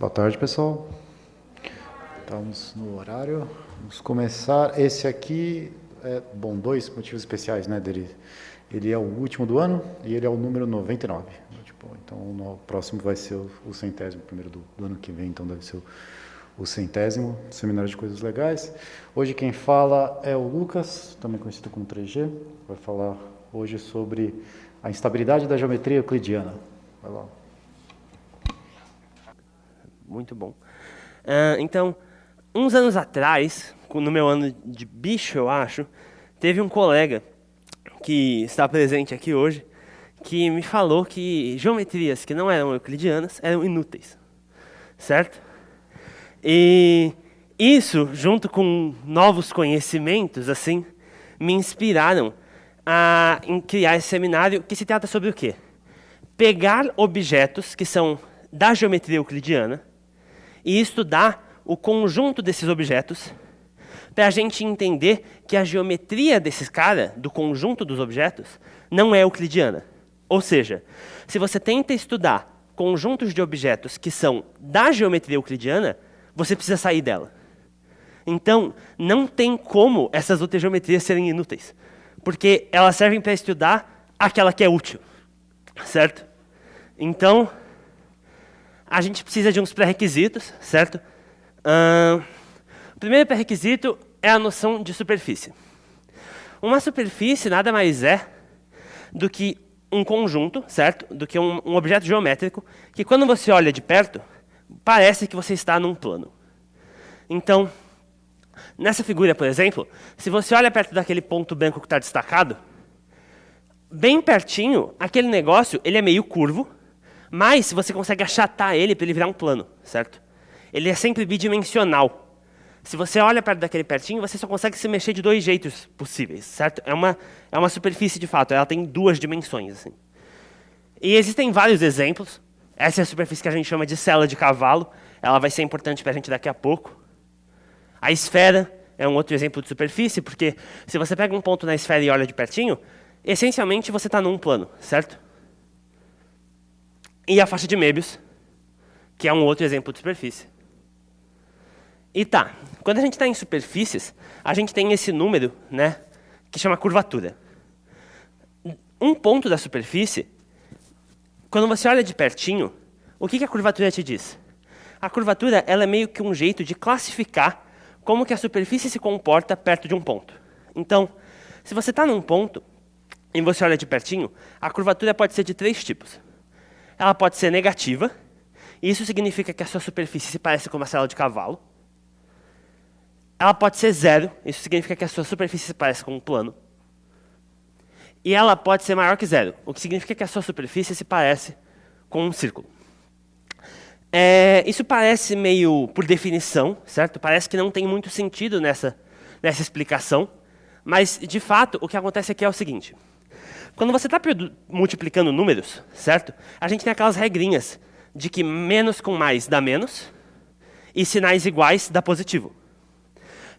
Boa tarde, pessoal. Estamos no horário. Vamos começar. Esse aqui dois motivos especiais, né, dele. Ele é o último do ano e ele é o número 99. Então, o próximo vai ser o centésimo, primeiro do ano que vem, então deve ser o centésimo Seminário de Coisas Legais. Hoje quem fala é o Lucas, também conhecido como 3G. Vai falar hoje sobre a instabilidade da geometria euclidiana. Vai lá. Muito bom. Então, uns anos atrás, no meu ano de bicho, eu acho, teve um colega que está presente aqui hoje, que me falou que geometrias que não eram euclidianas eram inúteis, certo? E isso, junto com novos conhecimentos, assim, me inspiraram em criar esse seminário que se trata sobre o quê? Pegar objetos que são da geometria euclidiana e estudar o conjunto desses objetos para a gente entender que a geometria desses cara, do conjunto dos objetos, não é euclidiana. Ou seja, se você tenta estudar conjuntos de objetos que são da geometria euclidiana, você precisa sair dela. Então, não tem como essas outras geometrias serem inúteis, porque elas servem para estudar aquela que é útil, certo? Então, a gente precisa de uns pré-requisitos, certo? O primeiro pré-requisito é a noção de superfície. Uma superfície nada mais é do que um conjunto, certo? Do que um objeto geométrico que quando você olha de perto, parece que você está num plano. Então, nessa figura, por exemplo, se você olha perto daquele ponto branco que está destacado, bem pertinho, aquele negócio ele é meio curvo, mas você consegue achatar ele para ele virar um plano, certo? Ele é sempre bidimensional. Se você olha perto daquele pertinho, você só consegue se mexer de dois jeitos possíveis, certo? É uma superfície de fato, ela tem duas dimensões. Assim. E existem vários exemplos. Essa é a superfície que a gente chama de sela de cavalo. Ela vai ser importante para a gente daqui a pouco. A esfera é um outro exemplo de superfície, porque se você pega um ponto na esfera e olha de pertinho, essencialmente você está num plano, certo? E a faixa de Möbius, que é um outro exemplo de superfície. E tá, quando a gente está em superfícies, a gente tem esse número, né, que chama curvatura. Um ponto da superfície, quando você olha de pertinho, o que a curvatura te diz? A curvatura ela é meio que um jeito de classificar como que a superfície se comporta perto de um ponto. Então, se você está num ponto e você olha de pertinho, a curvatura pode ser de três tipos. Ela pode ser negativa, e isso significa que a sua superfície se parece com uma sela de cavalo. Ela pode ser zero, isso significa que a sua superfície se parece com um plano. E ela pode ser maior que zero, o que significa que a sua superfície se parece com um círculo. Isso parece meio por definição, certo? Parece que não tem muito sentido nessa explicação, mas, de fato, o que acontece aqui é o seguinte. Quando você está multiplicando números, certo? A gente tem aquelas regrinhas de que menos com mais dá menos e sinais iguais dá positivo.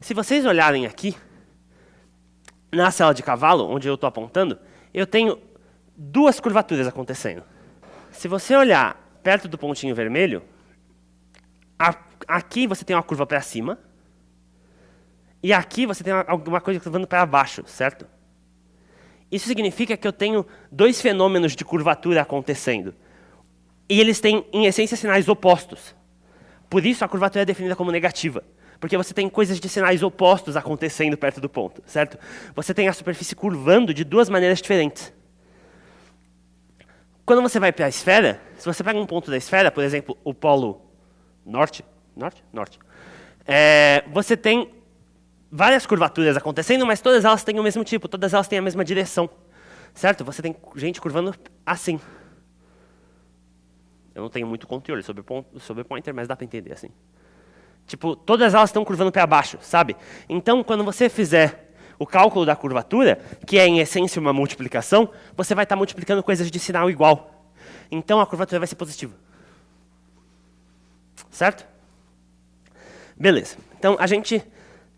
Se vocês olharem aqui, na sela de cavalo, onde eu estou apontando, eu tenho duas curvaturas acontecendo. Se você olhar perto do pontinho vermelho, aqui você tem uma curva para cima, e aqui você tem alguma coisa curvando para baixo, certo? Isso significa que eu tenho dois fenômenos de curvatura acontecendo. E eles têm, em essência, sinais opostos. Por isso, a curvatura é definida como negativa. Porque você tem coisas de sinais opostos acontecendo perto do ponto, certo? Você tem a superfície curvando de duas maneiras diferentes. Quando você vai para a esfera, se você pega um ponto da esfera, por exemplo, o polo norte, você tem várias curvaturas acontecendo, mas todas elas têm o mesmo tipo, todas elas têm a mesma direção, certo? Você tem gente curvando assim. Eu não tenho muito controle sobre o pointer, mas dá para entender assim. Tipo, todas elas estão curvando para baixo, sabe? Então, quando você fizer o cálculo da curvatura, que é em essência uma multiplicação, você vai estar multiplicando coisas de sinal igual. Então, a curvatura vai ser positiva. Certo? Beleza. Então, a gente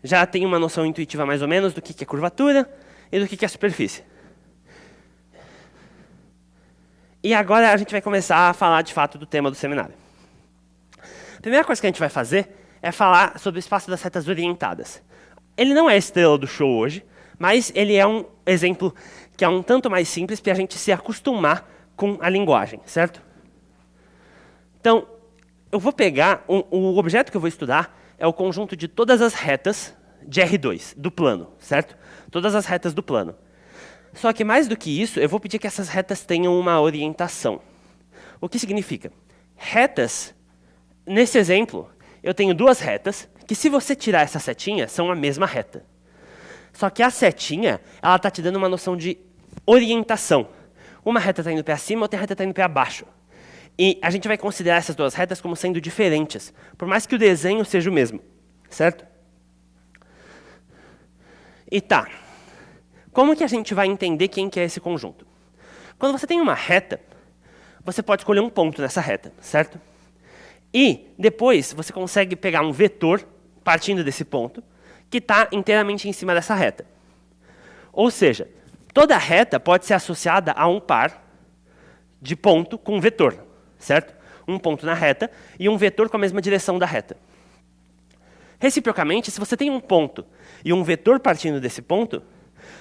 já tem uma noção intuitiva mais ou menos do que é curvatura e do que é superfície. E agora a gente vai começar a falar de fato do tema do seminário. primeira coisa que a gente vai fazer é falar sobre o espaço das retas orientadas. Ele não é a estrela do show hoje, mas ele é um exemplo que é um tanto mais simples para a gente se acostumar com a linguagem, certo? Então, eu vou pegar, o objeto que eu vou estudar é o conjunto de todas as retas de R2, do plano, certo? Todas as retas do plano. Só que mais do que isso, eu vou pedir que essas retas tenham uma orientação. O que significa? Retas, nesse exemplo, eu tenho duas retas, que se você tirar essa setinha, são a mesma reta. Só que a setinha, ela está te dando uma noção de orientação. Uma reta está indo para cima, outra reta está indo para baixo. E a gente vai considerar essas duas retas como sendo diferentes, por mais que o desenho seja o mesmo, certo? E tá, como que a gente vai entender quem que é esse conjunto? Quando você tem uma reta, você pode escolher um ponto nessa reta, certo? E depois você consegue pegar um vetor, partindo desse ponto, que está inteiramente em cima dessa reta. Ou seja, toda reta pode ser associada a um par de ponto com vetor, certo? Um ponto na reta e um vetor com a mesma direção da reta. Reciprocamente, se você tem um ponto e um vetor partindo desse ponto,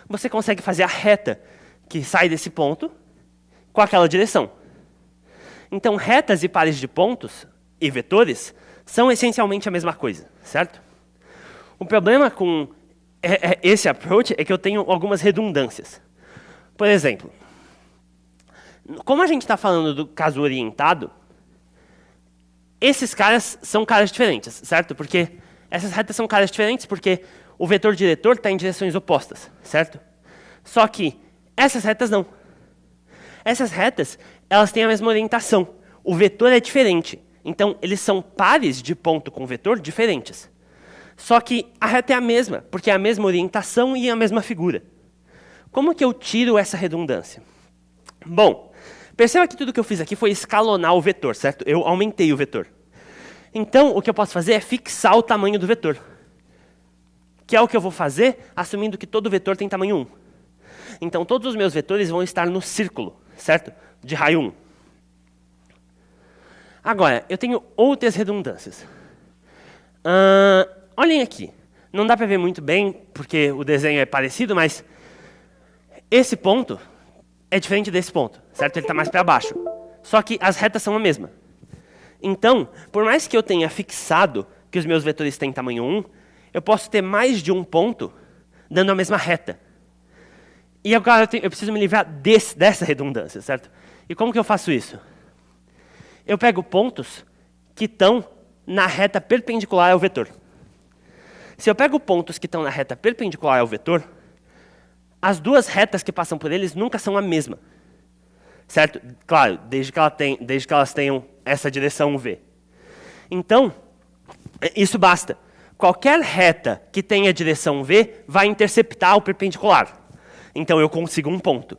você consegue fazer a reta que sai desse ponto com aquela direção. Então, retas e pares de pontos e vetores são essencialmente a mesma coisa, certo? O problema com esse approach é que eu tenho algumas redundâncias. Por exemplo, como a gente está falando do caso orientado, esses caras são caras diferentes, certo? Porque essas retas são caras diferentes porque o vetor diretor está em direções opostas, certo? Só que essas retas não. Essas retas, elas têm a mesma orientação. O vetor é diferente. Então, eles são pares de ponto com vetor diferentes. Só que a reta é a mesma, porque é a mesma orientação e a mesma figura. Como que eu tiro essa redundância? Bom, perceba que tudo que eu fiz aqui foi escalonar o vetor, certo? Eu aumentei o vetor. Então, o que eu posso fazer é fixar o tamanho do vetor. Que é o que eu vou fazer, assumindo que todo vetor tem tamanho 1. Então, todos os meus vetores vão estar no círculo, certo? De raio 1. Agora, eu tenho outras redundâncias. Olhem aqui. Não dá para ver muito bem, porque o desenho é parecido, mas esse ponto é diferente desse ponto, certo? Ele está mais para baixo. Só que as retas são a mesma. Então, por mais que eu tenha fixado que os meus vetores têm tamanho 1, eu posso ter mais de um ponto dando a mesma reta. E agora eu preciso me livrar dessa redundância, certo? E como que eu faço isso? Eu pego pontos que estão na reta perpendicular ao vetor. Se eu pego pontos que estão na reta perpendicular ao vetor, as duas retas que passam por eles nunca são a mesma. Certo? Claro, desde que elas tenham essa direção V. Então, isso basta. Qualquer reta que tenha direção V vai interceptar o perpendicular. Então eu consigo um ponto.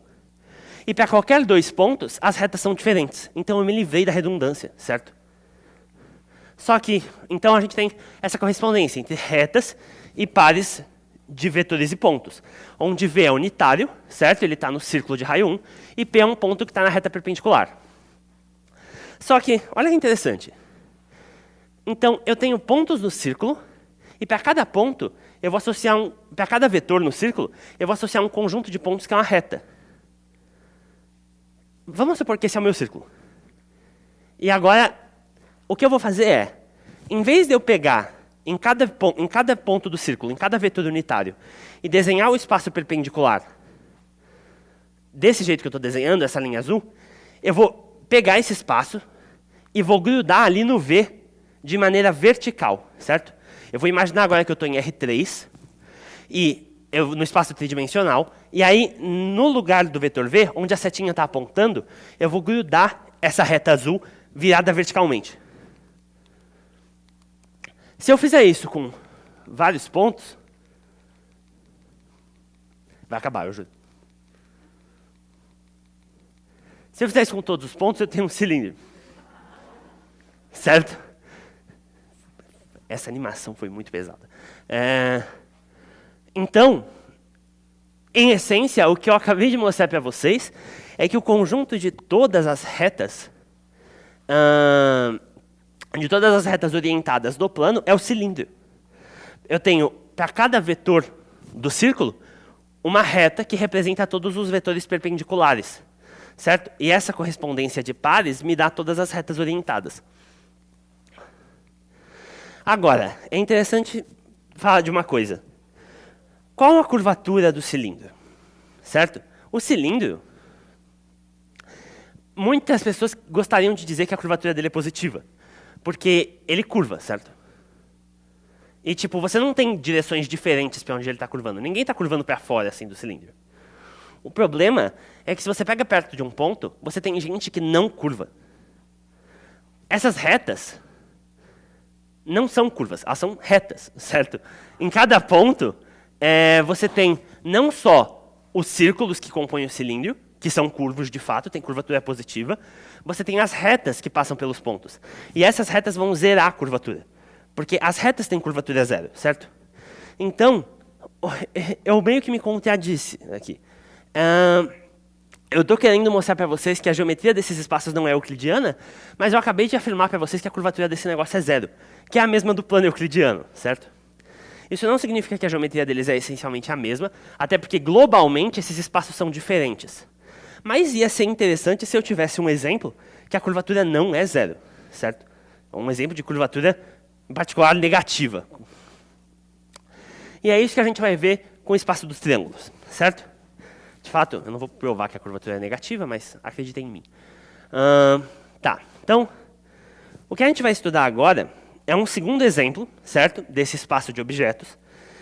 E para qualquer dois pontos, as retas são diferentes. Então eu me livrei da redundância, certo? Só que, então a gente tem essa correspondência entre retas e pares de vetores e pontos. Onde V é unitário, certo? Ele está no círculo de raio 1. E P é um ponto que está na reta perpendicular. Só que, olha que interessante. Então, eu tenho pontos no círculo, e para cada ponto, eu vou associar para cada vetor no círculo, eu vou associar um conjunto de pontos que é uma reta. Vamos supor que esse é o meu círculo. E agora, o que eu vou fazer é, em vez de eu pegar em cada ponto do círculo, em cada vetor unitário, e desenhar o espaço perpendicular desse jeito que eu estou desenhando, essa linha azul, eu vou pegar esse espaço e vou grudar ali no V de maneira vertical, certo? Eu vou imaginar agora que eu estou em R3, no espaço tridimensional, e aí, no lugar do vetor V, onde a setinha está apontando, eu vou grudar essa reta azul virada verticalmente. Se eu fizer isso com vários pontos, vai acabar, eu juro. Se eu fizer isso com todos os pontos, eu tenho um cilindro. Certo? Essa animação foi muito pesada. Então, em essência, o que eu acabei de mostrar para vocês é que o conjunto de todas as retas de todas as retas orientadas do plano é o cilindro. Eu tenho, para cada vetor do círculo, uma reta que representa todos os vetores perpendiculares, certo? E essa correspondência de pares me dá todas as retas orientadas. Agora, é interessante falar de uma coisa. Qual a curvatura do cilindro? Certo? O cilindro, muitas pessoas gostariam de dizer que a curvatura dele é positiva, porque ele curva, certo? E tipo, você não tem direções diferentes para onde ele está curvando. Ninguém está curvando para fora assim do cilindro. O problema é que se você pega perto de um ponto, você tem gente que não curva. Essas retas não são curvas, elas são retas, certo? Em cada ponto, você tem não só os círculos que compõem o cilindro, que são curvos de fato, tem curvatura positiva, você tem as retas que passam pelos pontos. E essas retas vão zerar a curvatura, porque as retas têm curvatura zero, certo? Então, eu meio que me contradisse aqui. Eu estou querendo mostrar para vocês que a geometria desses espaços não é euclidiana, mas eu acabei de afirmar para vocês que a curvatura desse negócio é zero, que é a mesma do plano euclidiano, certo? Isso não significa que a geometria deles é essencialmente a mesma, até porque globalmente esses espaços são diferentes. Mas ia ser interessante se eu tivesse um exemplo que a curvatura não é zero, certo? Um exemplo de curvatura, em particular, negativa. E é isso que a gente vai ver com o espaço dos triângulos, certo? De fato, eu não vou provar que a curvatura é negativa, mas acreditem em mim. Tá, então, o que a gente vai estudar agora é um segundo exemplo, certo, desse espaço de objetos.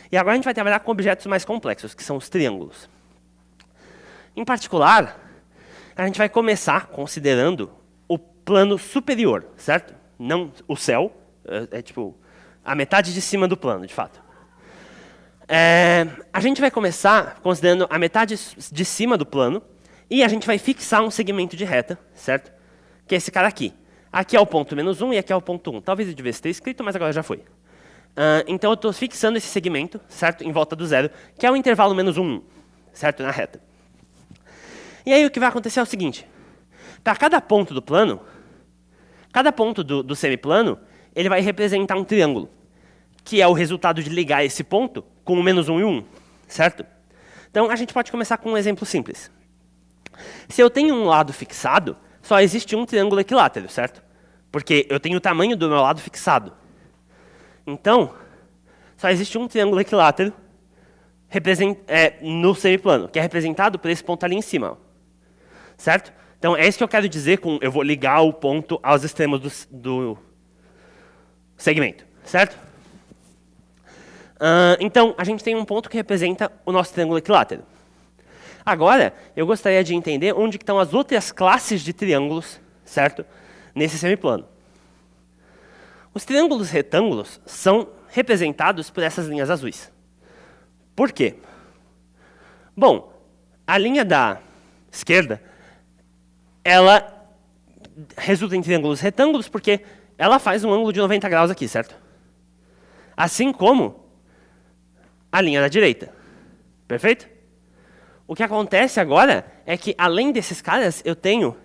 E agora a gente vai trabalhar com objetos mais complexos, que são os triângulos. Em particular, a gente vai começar considerando o plano superior, certo? Não o céu, é tipo a metade de cima do plano, de fato. A gente vai começar considerando a metade de cima do plano e a gente vai fixar um segmento de reta, certo? Que é esse cara aqui. Aqui é o ponto -1 e aqui é o ponto 1. Talvez eu devesse ter escrito, mas agora já foi. Então eu estou fixando esse segmento, certo? Em volta do zero, que é o intervalo -1, certo? Na reta. E aí o que vai acontecer é o seguinte. Para cada ponto do plano, cada ponto do semiplano, ele vai representar um triângulo, que é o resultado de ligar esse ponto com o -1 e 1, certo? Então a gente pode começar com um exemplo simples. Se eu tenho um lado fixado, só existe um triângulo equilátero, certo? Porque eu tenho o tamanho do meu lado fixado. Então, só existe um triângulo equilátero no semiplano, que é representado por esse ponto ali em cima. Ó. Certo? Então, é isso que eu quero dizer com eu vou ligar o ponto aos extremos do segmento. Certo? Então, a gente tem um ponto que representa o nosso triângulo equilátero. Agora, eu gostaria de entender onde estão as outras classes de triângulos, certo? Nesse semiplano. Os triângulos retângulos são representados por essas linhas azuis. Por quê? Bom, a linha da esquerda, ela resulta em triângulos retângulos porque ela faz um ângulo de 90 graus aqui, certo? Assim como a linha da direita. Perfeito? O que acontece agora é que, além desses caras, eu tenho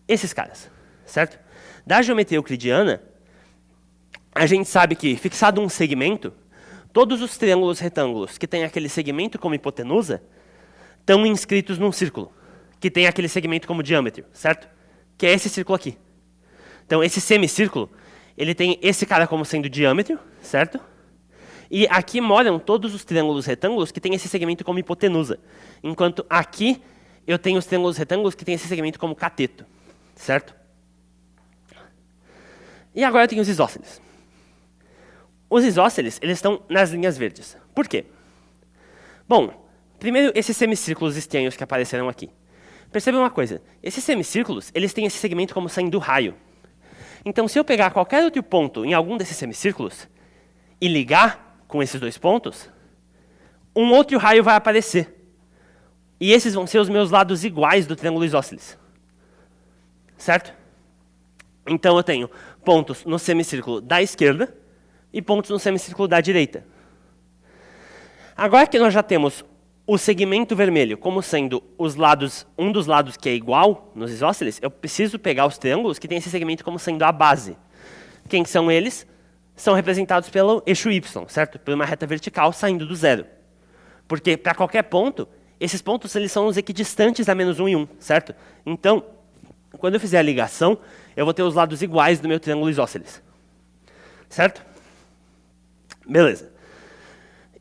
esses caras, certo? Da geometria euclidiana, a gente sabe que, fixado um segmento, todos os triângulos retângulos que têm aquele segmento como hipotenusa estão inscritos num círculo, que tem aquele segmento como diâmetro, certo? Que é esse círculo aqui. Então, esse semicírculo, ele tem esse cara como sendo diâmetro, certo? E aqui moram todos os triângulos retângulos que têm esse segmento como hipotenusa. Enquanto aqui eu tenho os triângulos retângulos que têm esse segmento como cateto. Certo? E agora eu tenho os isósceles. Os isósceles, eles estão nas linhas verdes. Por quê? Bom, primeiro esses semicírculos estranhos que apareceram aqui. Percebam uma coisa. Esses semicírculos, eles têm esse segmento como sendo raio. Então, se eu pegar qualquer outro ponto em algum desses semicírculos e ligar com esses dois pontos, um outro raio vai aparecer. E esses vão ser os meus lados iguais do triângulo isósceles. Certo? Então eu tenho pontos no semicírculo da esquerda e pontos no semicírculo da direita. Agora que nós já temos o segmento vermelho como sendo um dos lados que é igual nos isósceles, eu preciso pegar os triângulos que têm esse segmento como sendo a base. Quem que são eles? São representados pelo eixo y, certo? Por uma reta vertical saindo do zero. Porque para qualquer ponto, esses pontos eles são os equidistantes a menos 1 e 1, certo? Então, quando eu fizer a ligação, eu vou ter os lados iguais do meu triângulo isósceles. Certo? Beleza.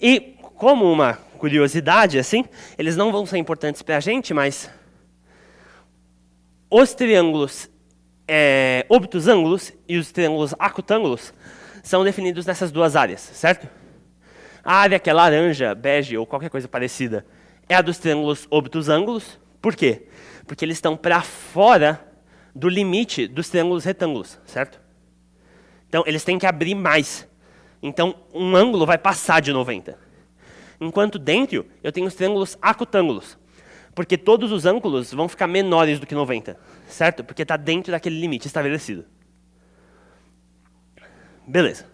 E como uma curiosidade, assim, eles não vão ser importantes para a gente, mas os triângulos obtusângulos e os triângulos acutângulos são definidos nessas duas áreas, certo? A área que é laranja, bege ou qualquer coisa parecida é a dos triângulos obtusângulos. Por quê? Porque eles estão para fora do limite dos triângulos retângulos, certo? Então, eles têm que abrir mais. Então, um ângulo vai passar de 90. Enquanto dentro, eu tenho os triângulos acutângulos. Porque todos os ângulos vão ficar menores do que 90, certo? Porque está dentro daquele limite estabelecido. Beleza.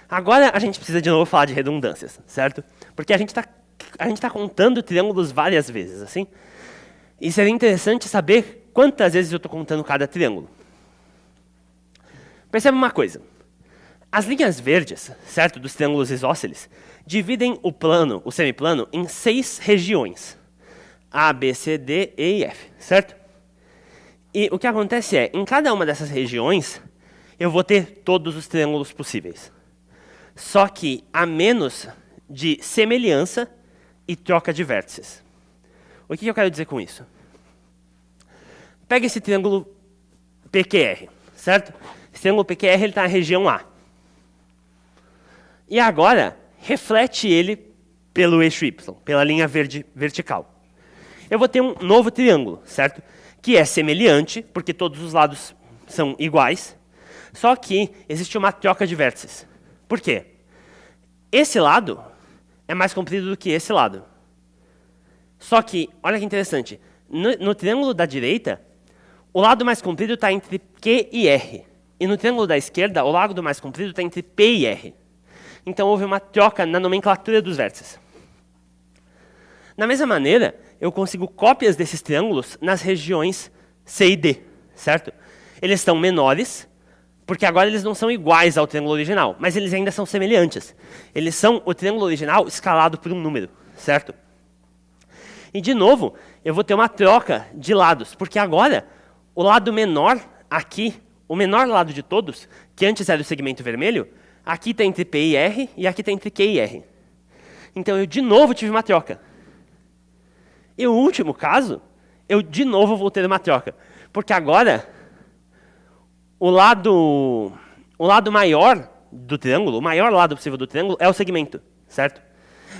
Agora a gente precisa de novo falar de redundâncias, certo? Porque a gente tá contando triângulos várias vezes, assim. E seria interessante saber quantas vezes eu estou contando cada triângulo. Perceba uma coisa. As linhas verdes, certo, dos triângulos isósceles, dividem o plano, o semiplano, em 6 regiões. A, B, C, D, E e F, certo? E o que acontece é, em cada uma dessas regiões, eu vou ter todos os triângulos possíveis. Só que há menos de semelhança e troca de vértices. O que eu quero dizer com isso? Pega esse triângulo PQR, certo? Esse triângulo PQR está na região A. E agora, reflete ele pelo eixo Y, pela linha verde vertical. Eu vou ter um novo triângulo, certo? Que é semelhante, porque todos os lados são iguais, só que existe uma troca de vértices. Por quê? Esse lado é mais comprido do que esse lado. Só que, olha que interessante, no triângulo da direita, o lado mais comprido está entre Q e R. E no triângulo da esquerda, o lado mais comprido está entre P e R. Então houve uma troca na nomenclatura dos vértices. Da mesma maneira, eu consigo cópias desses triângulos nas regiões C e D, certo? Eles estão menores, porque agora eles não são iguais ao triângulo original, mas eles ainda são semelhantes. Eles são o triângulo original escalado por um número, certo? E, de novo, eu vou ter uma troca de lados, porque agora o lado menor aqui, o menor lado de todos, que antes era o segmento vermelho, aqui está entre P e R e aqui está entre Q e R. Então eu de novo tive uma troca. E o último caso, eu de novo vou ter uma troca. Porque agora, o lado maior do triângulo, o maior lado possível do triângulo é o segmento, certo?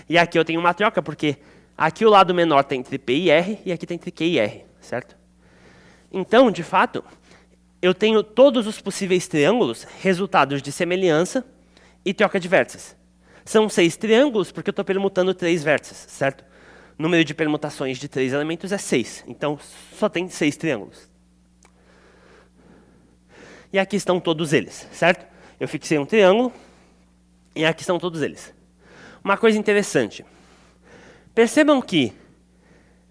E aqui eu tenho uma troca, porque aqui o lado menor está entre P e R e aqui está entre Q e R, certo? Então, de fato, eu tenho todos os possíveis triângulos resultados de semelhança e troca de vértices. São 6 triângulos porque eu estou permutando 3 vértices, certo? O número de permutações de 3 elementos é 6, então só tem 6 triângulos. E aqui estão todos eles, certo? Eu fixei um triângulo e aqui estão todos eles. Uma coisa interessante. Percebam que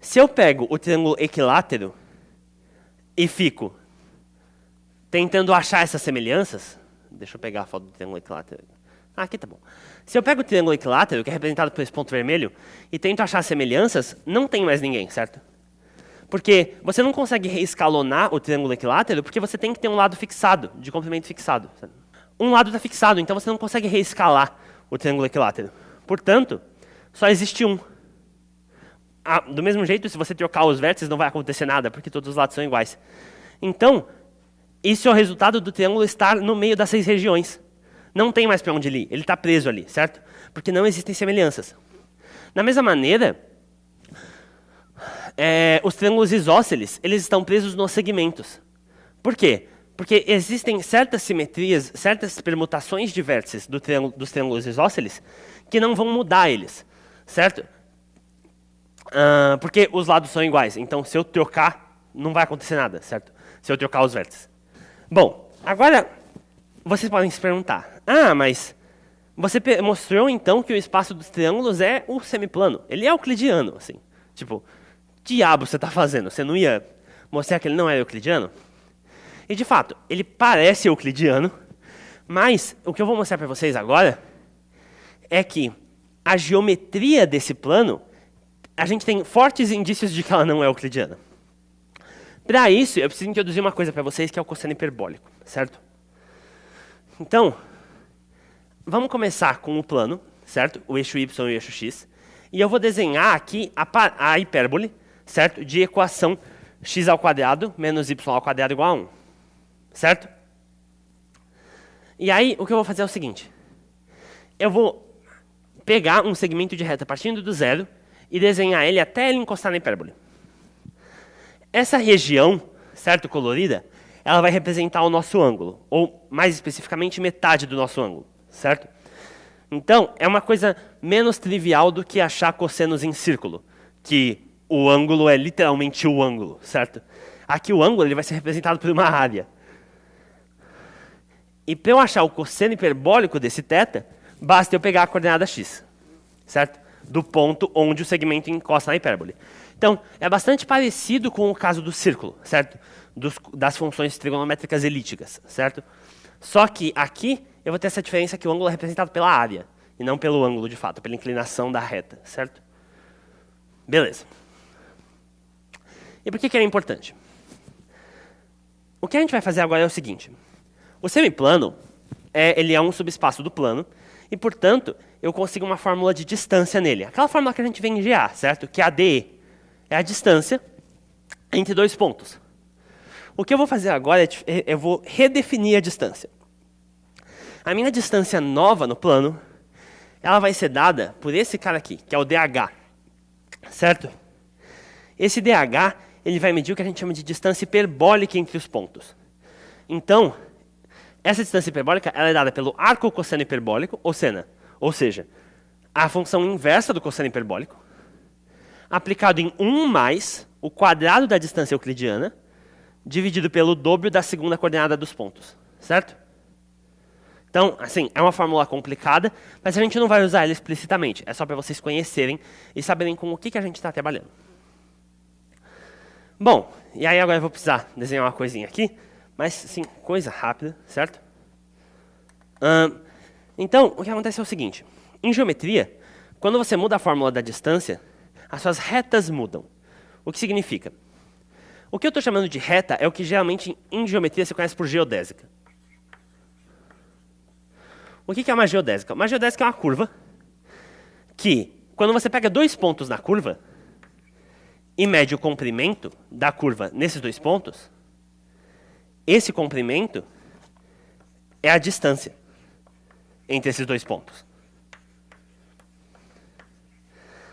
se eu pego o triângulo equilátero e fico tentando achar essas semelhanças, deixa eu pegar a foto do triângulo equilátero. Ah, aqui tá bom. Se eu pego o triângulo equilátero, que é representado por esse ponto vermelho, e tento achar semelhanças, não tem mais ninguém, certo? Porque você não consegue reescalonar o triângulo equilátero porque você tem que ter um lado fixado, de comprimento fixado. Certo? Um lado está fixado, então você não consegue reescalar o triângulo equilátero. Portanto, só existe um. Do mesmo jeito, se você trocar os vértices, não vai acontecer nada, porque todos os lados são iguais. Então, isso é o resultado do triângulo estar no meio das 6 regiões. Não tem mais para onde ir, ele está preso ali, certo? Porque não existem semelhanças. Da mesma maneira, os triângulos isósceles, eles estão presos nos segmentos. Por quê? Porque existem certas simetrias, certas permutações de vértices dos triângulos isósceles que não vão mudar eles, certo? Porque os lados são iguais, então se eu trocar, não vai acontecer nada, certo? Se eu trocar os vértices. Bom, agora vocês podem se perguntar, mas você mostrou então que o espaço dos triângulos é o semiplano, ele é euclidiano, assim. Tipo, diabo você está fazendo? Você não ia mostrar que ele não é euclidiano? E de fato, ele parece euclidiano, Mas o que eu vou mostrar para vocês agora é que a geometria desse plano, a gente tem fortes indícios de que ela não é euclidiana. Para isso, eu preciso introduzir uma coisa para vocês, que é o cosseno hiperbólico, certo? Então, vamos começar com o plano, certo? O eixo y e o eixo x. E eu vou desenhar aqui a hipérbole, certo? De equação x² menos y² igual a 1, certo? E aí, o que eu vou fazer é o seguinte. Eu vou pegar um segmento de reta partindo do zero e desenhar ele até ele encostar na hipérbole. Essa região, certo, colorida, ela vai representar o nosso ângulo, ou mais especificamente metade do nosso ângulo, certo? Então, é uma coisa menos trivial do que achar cossenos em círculo, que o ângulo é literalmente o ângulo, certo? Aqui o ângulo ele vai ser representado por uma área. E para eu achar o cosseno hiperbólico desse θ, basta eu pegar a coordenada x, certo? Do ponto onde o segmento encosta na hipérbole. Então, é bastante parecido com o caso do círculo, certo? Das funções trigonométricas elípticas, certo? Só que aqui eu vou ter essa diferença que o ângulo é representado pela área, e não pelo ângulo de fato, pela inclinação da reta, certo? Beleza. E por que é importante? O que a gente vai fazer agora é o seguinte. O semiplano, ele é um subespaço do plano, e, portanto, eu consigo uma fórmula de distância nele. Aquela fórmula que a gente vê em GA, certo? Que é a DE. É a distância entre dois pontos. O que eu vou fazer agora é eu vou redefinir a distância. A minha distância nova no plano, ela vai ser dada por esse cara aqui, que é o DH. Certo? Esse DH, ele vai medir o que a gente chama de distância hiperbólica entre os pontos. Então, essa distância hiperbólica ela é dada pelo arco cosseno hiperbólico, ou seja, a função inversa do cosseno hiperbólico, aplicado em 1 mais o quadrado da distância euclidiana, dividido pelo dobro da segunda coordenada dos pontos, certo? Então, assim, é uma fórmula complicada, mas a gente não vai usar ela explicitamente. É só para vocês conhecerem e saberem com o que a gente está trabalhando. Bom, e aí agora eu vou precisar desenhar uma coisinha aqui, mas, sim, coisa rápida, certo? Então, o que acontece é o seguinte. Em geometria, quando você muda a fórmula da distância, as suas retas mudam. O que significa? O que eu estou chamando de reta é o que geralmente em geometria se conhece por geodésica. O que é uma geodésica? Uma geodésica é uma curva que, quando você pega dois pontos na curva e mede o comprimento da curva nesses dois pontos, esse comprimento é a distância entre esses dois pontos.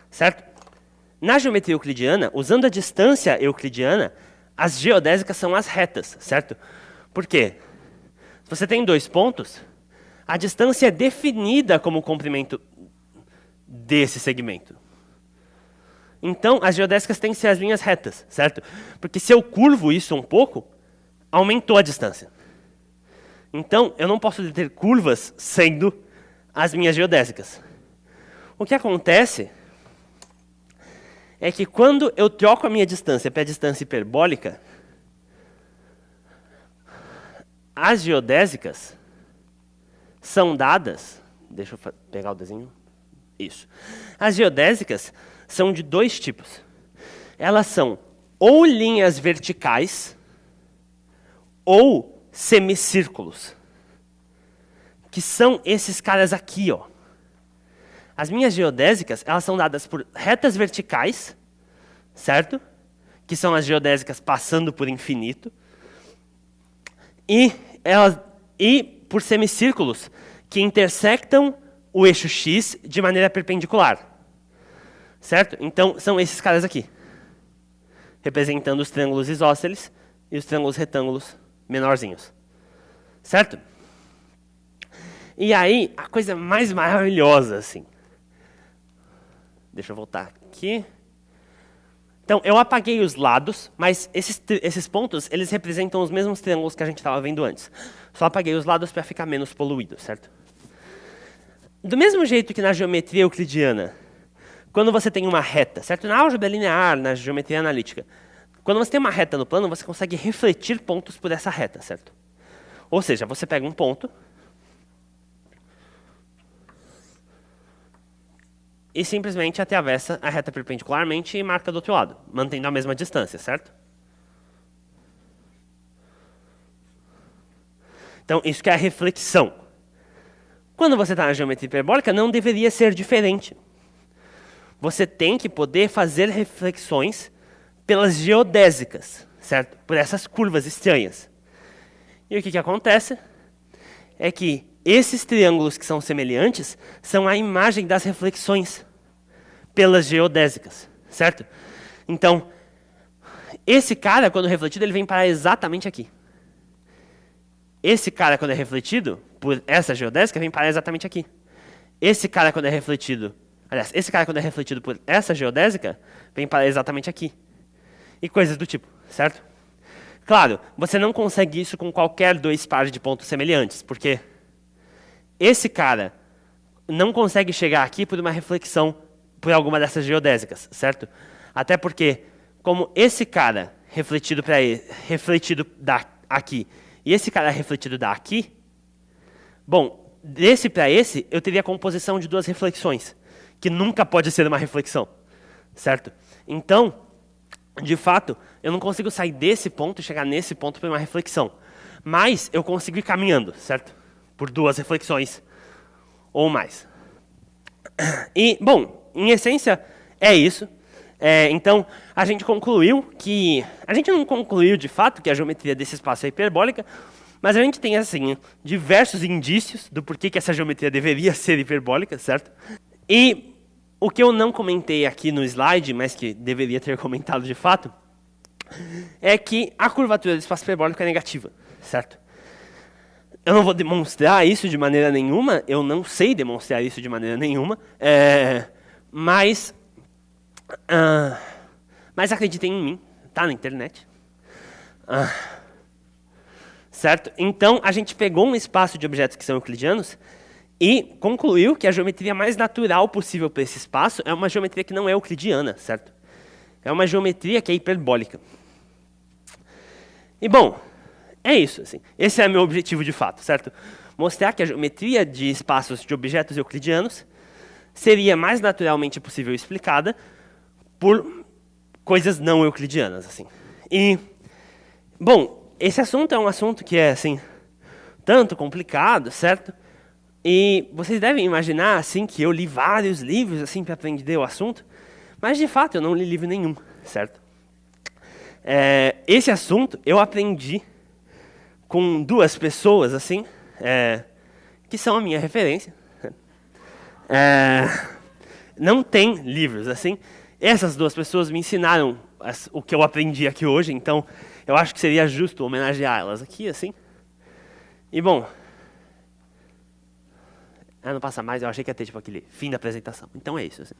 Certo? Na geometria euclidiana, usando a distância euclidiana, as geodésicas são as retas, certo? Por quê? Se você tem dois pontos, a distância é definida como o comprimento desse segmento. Então, as geodésicas têm que ser as linhas retas, certo? Porque se eu curvo isso um pouco, aumentou a distância. Então, eu não posso ter curvas sendo as minhas geodésicas. O que acontece é que quando eu troco a minha distância para a distância hiperbólica, as geodésicas são dadas... Deixa eu pegar o desenho. Isso. As geodésicas são de dois tipos. Elas são ou linhas verticais ou semicírculos, que são esses caras aqui, ó. As minhas geodésicas, elas são dadas por retas verticais, certo? Que são as geodésicas passando por infinito. E por semicírculos que intersectam o eixo X de maneira perpendicular. Certo? Então, são esses caras aqui. Representando os triângulos isósceles e os triângulos retângulos menorzinhos. Certo? E aí, a coisa mais maravilhosa, assim. Deixa eu voltar aqui. Então, eu apaguei os lados, mas esses pontos, eles representam os mesmos triângulos que a gente estava vendo antes. Só apaguei os lados para ficar menos poluído, certo? Do mesmo jeito que na geometria euclidiana, quando você tem uma reta, certo? Na álgebra linear, na geometria analítica, quando você tem uma reta no plano, você consegue refletir pontos por essa reta, certo? Ou seja, você pega um ponto e simplesmente atravessa a reta perpendicularmente e marca do outro lado, mantendo a mesma distância, certo? Então, isso que é a reflexão. Quando você está na geometria hiperbólica, não deveria ser diferente. Você tem que poder fazer reflexões pelas geodésicas, certo? Por essas curvas estranhas. E o que acontece é que esses triângulos que são semelhantes são a imagem das reflexões pelas geodésicas, certo? Então, esse cara, quando refletido, ele vem parar exatamente aqui. Esse cara, quando é refletido por essa geodésica, vem parar exatamente aqui. Esse cara, quando é refletido... Aliás, esse cara, quando é refletido por essa geodésica, vem parar exatamente aqui. E coisas do tipo, certo? Claro, você não consegue isso com qualquer dois pares de pontos semelhantes, porque esse cara não consegue chegar aqui por uma reflexão por alguma dessas geodésicas, certo? Até porque, como esse cara refletido aqui e esse cara refletido daqui, bom, desse para esse, eu teria a composição de duas reflexões, que nunca pode ser uma reflexão, certo? Então, de fato, eu não consigo sair desse ponto e chegar nesse ponto para uma reflexão. Mas eu consigo ir caminhando, certo? Por duas reflexões ou mais. E, bom, em essência, é isso. Então, a gente concluiu que... A gente não concluiu, de fato, que a geometria desse espaço é hiperbólica, mas a gente tem, assim, diversos indícios do porquê que essa geometria deveria ser hiperbólica, certo? E o que eu não comentei aqui no slide, mas que deveria ter comentado de fato, é que a curvatura do espaço hiperbólico é negativa, certo? Eu não vou demonstrar isso de maneira nenhuma, eu não sei demonstrar isso de maneira nenhuma, mas acreditem em mim, tá na internet. Certo? Então, a gente pegou um espaço de objetos que são euclidianos e concluiu que a geometria mais natural possível para esse espaço é uma geometria que não é euclidiana, certo? É uma geometria que é hiperbólica. E, bom, é isso, assim. Esse é meu objetivo de fato, certo? Mostrar que a geometria de espaços de objetos euclidianos seria mais naturalmente possível explicada por coisas não euclidianas, assim. E, bom, esse assunto é um assunto que é, assim, tanto complicado, certo? E vocês devem imaginar, assim, que eu li vários livros, assim, para aprender o assunto, mas, de fato, eu não li livro nenhum, certo? Esse assunto eu aprendi com duas pessoas, assim, que são a minha referência. Não tem livros, assim. Essas duas pessoas me ensinaram o que eu aprendi aqui hoje, então eu acho que seria justo homenagear elas aqui, assim. E, bom, não passa mais, eu achei que ia ter, tipo, aquele fim da apresentação. Então é isso, assim.